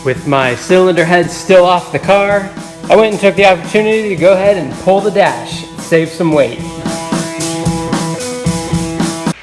With my cylinder head still off the car, I went and took the opportunity to go ahead and pull the dash, save some weight.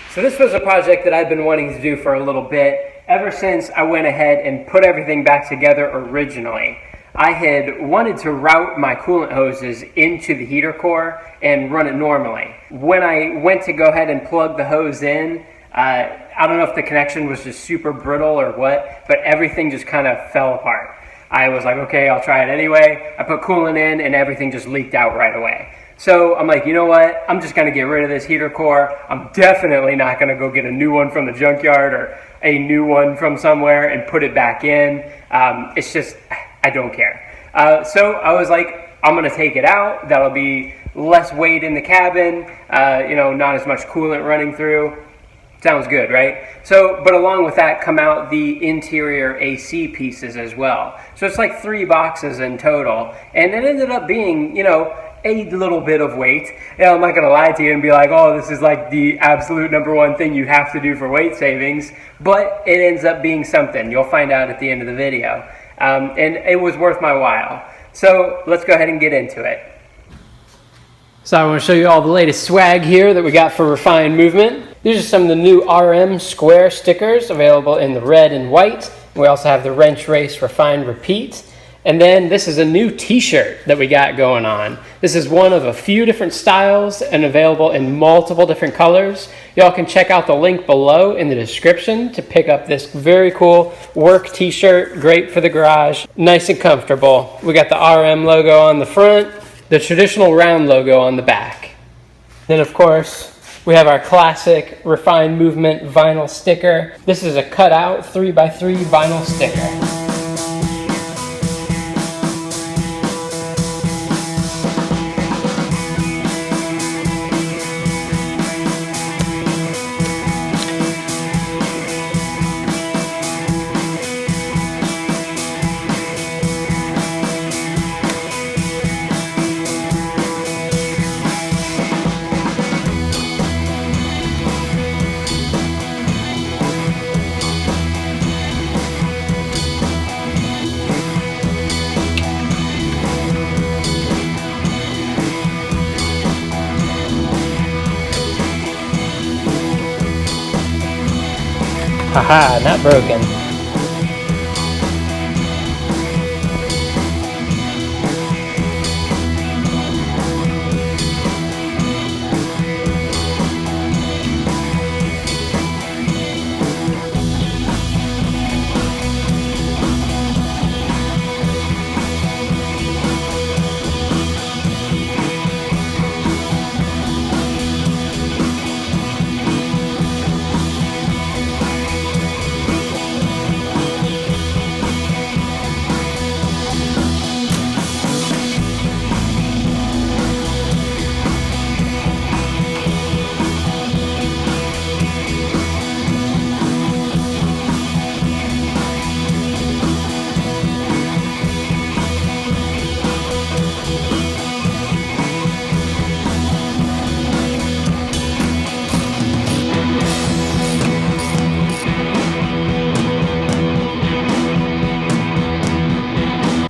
So this was a project that I've been wanting to do for a little bit, ever since I went ahead and put everything back together originally. I had wanted to route my coolant hoses into the heater core and run it normally. When I went to go ahead and plug the hose in, I don't know if the connection was just super brittle or what, but everything just kind of fell apart. I was like, okay, I'll try it anyway. I put coolant in and everything just leaked out right away. So I'm like, you know what? I'm just going to get rid of this heater core. I'm definitely not going to go get a new one from the junkyard or a new one from somewhere and put it back in. It's just, I don't care. So I was like, I'm going to take it out. That'll be less weight in the cabin, not as much coolant running through. Sounds good, right? So, but along with that come out the interior AC pieces as well. So it's like 3 boxes in total. And it ended up being, a little bit of weight. I'm not gonna lie to you and be like, oh, this is like the absolute #1 thing you have to do for weight savings, but it ends up being something. You'll find out at the end of the video. And it was worth my while. So let's go ahead and get into it. So I want to show you all the latest swag here that we got for Refined Movement. These are some of the new RM square stickers available in the red and white. We also have the Wrench Race Refined Repeat. And then this is a new t-shirt that we got going on. This is one of a few different styles and available in multiple different colors. Y'all can check out the link below in the description to pick up this very cool work t-shirt. Great for the garage, nice and comfortable. We got the RM logo on the front, the traditional round logo on the back. Then of course, we have our classic Refined Movement vinyl sticker. This is a cutout 3x3 vinyl sticker. Haha, not broken.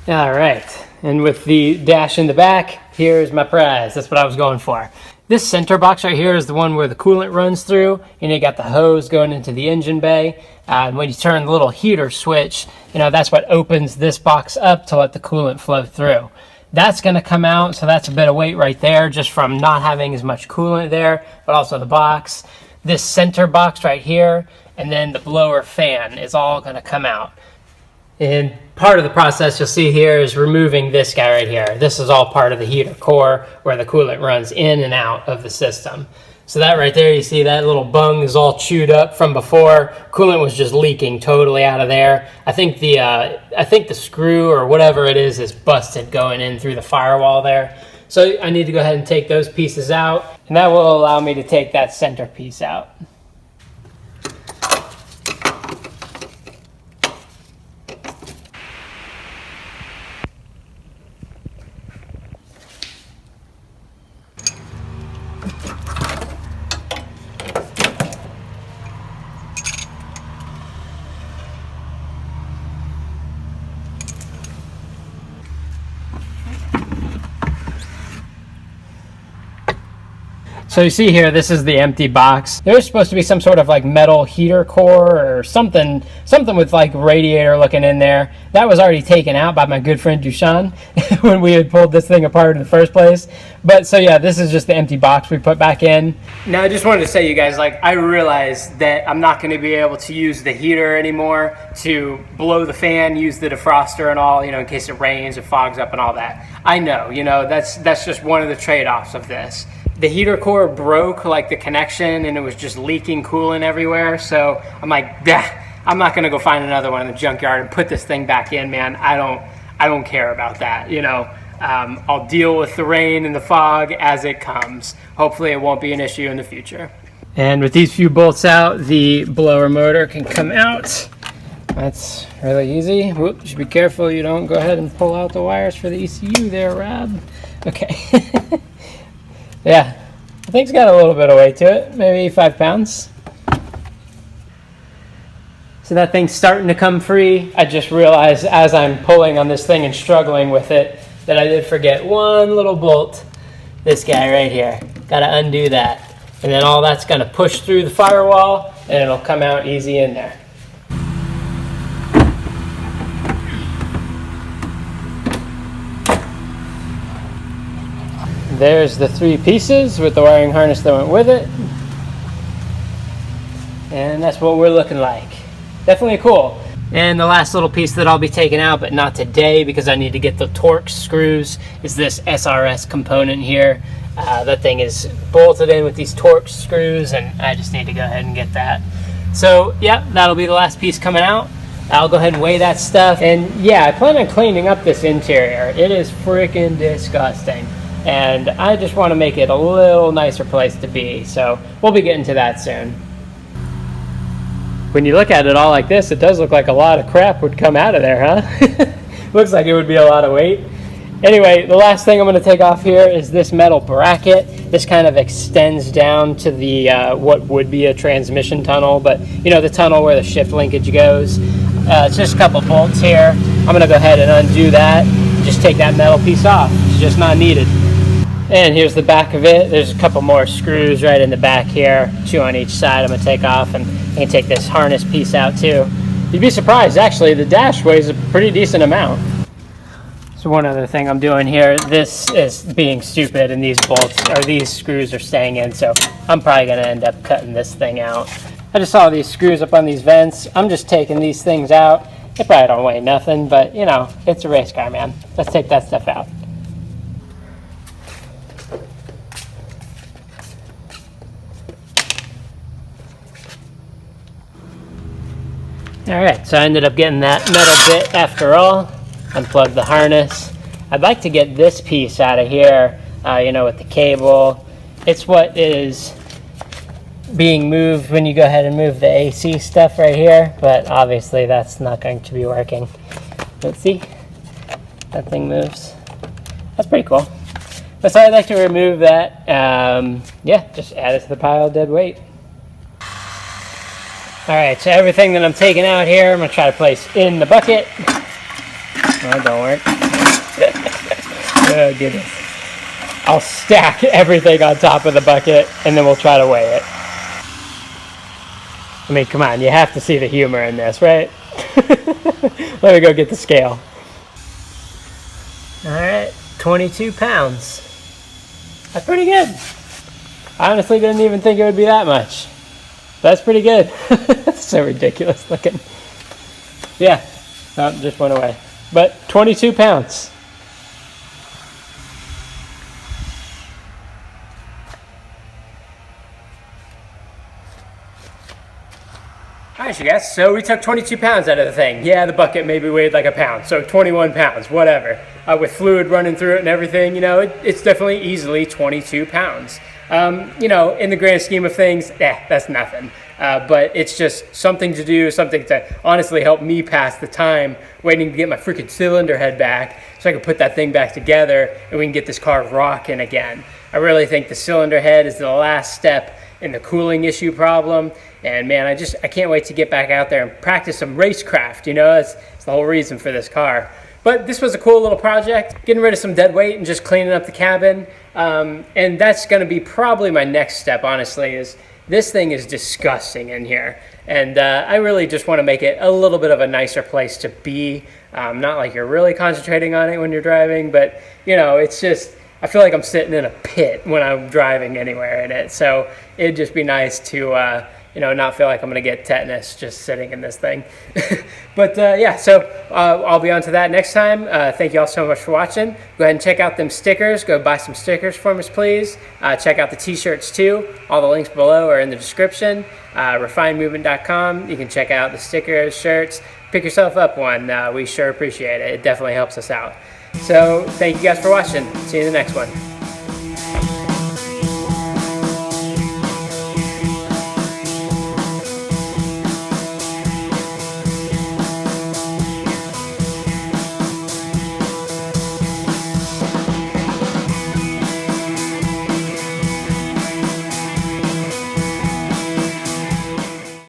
All right, and with the dash in the back, here's my prize. That's what I was going for. This center box right here is the one where the coolant runs through, and you got the hose going into the engine bay. And when you turn the little heater switch, that's what opens this box up to let the coolant flow through. That's going to come out, so that's a bit of weight right there just from not having as much coolant there, but also the box. This center box right here, and then the blower fan is all going to come out. And part of the process you'll see here is removing this guy right here. This is all part of the heater core where the coolant runs in and out of the system. So that right there, you see that little bung is all chewed up from before. Coolant was just leaking totally out of there. I think the screw or whatever it is busted going in through the firewall there. So I need to go ahead and take those pieces out, and that will allow me to take that center piece out. So you see here, this is the empty box. There's supposed to be some sort of like metal heater core or something with like radiator looking in there. That was already taken out by my good friend Dushan when we had pulled this thing apart in the first place. But so yeah, this is just the empty box we put back in. Now I just wanted to say, you guys, like, I realized that I'm not going to be able to use the heater anymore to blow the fan, use the defroster and all, you know, in case it rains or fogs up and all that. I know, you know, that's just one of the trade-offs of this. The heater core broke, like the connection, and it was just leaking coolant everywhere. So I'm like, I'm not gonna go find another one in the junkyard and put this thing back in, man. I don't care about that, you know. I'll deal with the rain and the fog as it comes. Hopefully it won't be an issue in the future. And with these few bolts out, the blower motor can come out. That's really easy. Whoop, you should be careful you don't go ahead and pull out the wires for the ECU there, Rob. Okay. Yeah, the thing's got a little bit of weight to it, maybe 5 pounds. So that thing's starting to come free. I just realized as I'm pulling on this thing and struggling with it that I did forget one little bolt. This guy right here. Gotta undo that. And then all that's gonna push through the firewall and it'll come out easy in there. There's the 3 pieces with the wiring harness that went with it. And that's what we're looking like. Definitely cool. And the last little piece that I'll be taking out, but not today because I need to get the Torx screws, is this SRS component here. That thing is bolted in with these Torx screws, and I just need to go ahead and get that. So yeah, that'll be the last piece coming out. I'll go ahead and weigh that stuff. And yeah, I plan on cleaning up this interior. It is freaking disgusting. And I just want to make it a little nicer place to be. So we'll be getting to that soon. When you look at it all like this, it does look like a lot of crap would come out of there, huh? Looks like it would be a lot of weight. Anyway, the last thing I'm going to take off here is this metal bracket. This kind of extends down to the what would be a transmission tunnel, but you know, the tunnel where the shift linkage goes. It's just a couple bolts here. I'm going to go ahead and undo that. Just take that metal piece off. It's just not needed. And here's the back of it. There's a couple more screws right in the back here, 2 on each side. I'm going to take off, and I can take this harness piece out too. You'd be surprised, actually, the dash weighs a pretty decent amount. So one other thing I'm doing here, this is being stupid, and these bolts, or these screws are staying in, so I'm probably going to end up cutting this thing out. I just saw these screws up on these vents. I'm just taking these things out. They probably don't weigh nothing, but you know, it's a race car, man. Let's take that stuff out. Alright, so I ended up getting that metal bit after all. Unplug the harness. I'd like to get this piece out of here, you know, with the cable. It's what is being moved when you go ahead and move the AC stuff right here, but obviously that's not going to be working. Let's see. That thing moves. That's pretty cool. But so I'd like to remove that. Yeah, just add it to the pile of dead weight. Alright, so everything that I'm taking out here, I'm going to try to place in the bucket. Oh, it don't work. Oh, goodness. I'll stack everything on top of the bucket, and then we'll try to weigh it. I mean, come on, you have to see the humor in this, right? Let me go get the scale. Alright, 22 pounds. That's pretty good. I honestly didn't even think it would be that much. That's pretty good. That's so ridiculous looking. Yeah, oh, just went away. But 22 pounds. Alright, you guys, so we took 22 pounds out of the thing. Yeah, the bucket maybe weighed like a pound, so 21 pounds, whatever. With fluid running through it and everything, you know, it's definitely easily 22 pounds. You know, in the grand scheme of things, that's nothing. But it's just something to do, something to honestly help me pass the time waiting to get my freaking cylinder head back so I can put that thing back together and we can get this car rocking again. I really think the cylinder head is the last step in the cooling issue problem. And man, I can't wait to get back out there and practice some racecraft, you know, it's the whole reason for this car. But this was a cool little project, getting rid of some dead weight and just cleaning up the cabin. And that's going to be probably my next step, honestly, is this thing is disgusting in here. And I really just want to make it a little bit of a nicer place to be. Not like you're really concentrating on it when you're driving, but, you know, it's just, I feel like I'm sitting in a pit when I'm driving anywhere in it. So it'd just be nice to, you know, not feel like I'm going to get tetanus just sitting in this thing. But yeah, so I'll be on to that next time. Thank you all so much for watching. Go ahead and check out them stickers. Go buy some stickers for us, please. Check out the t-shirts too. All the links below are in the description. refinedmovement.com. You can check out the stickers, shirts. Pick yourself up one. We sure appreciate it. It definitely helps us out. So thank you guys for watching. See you in the next one.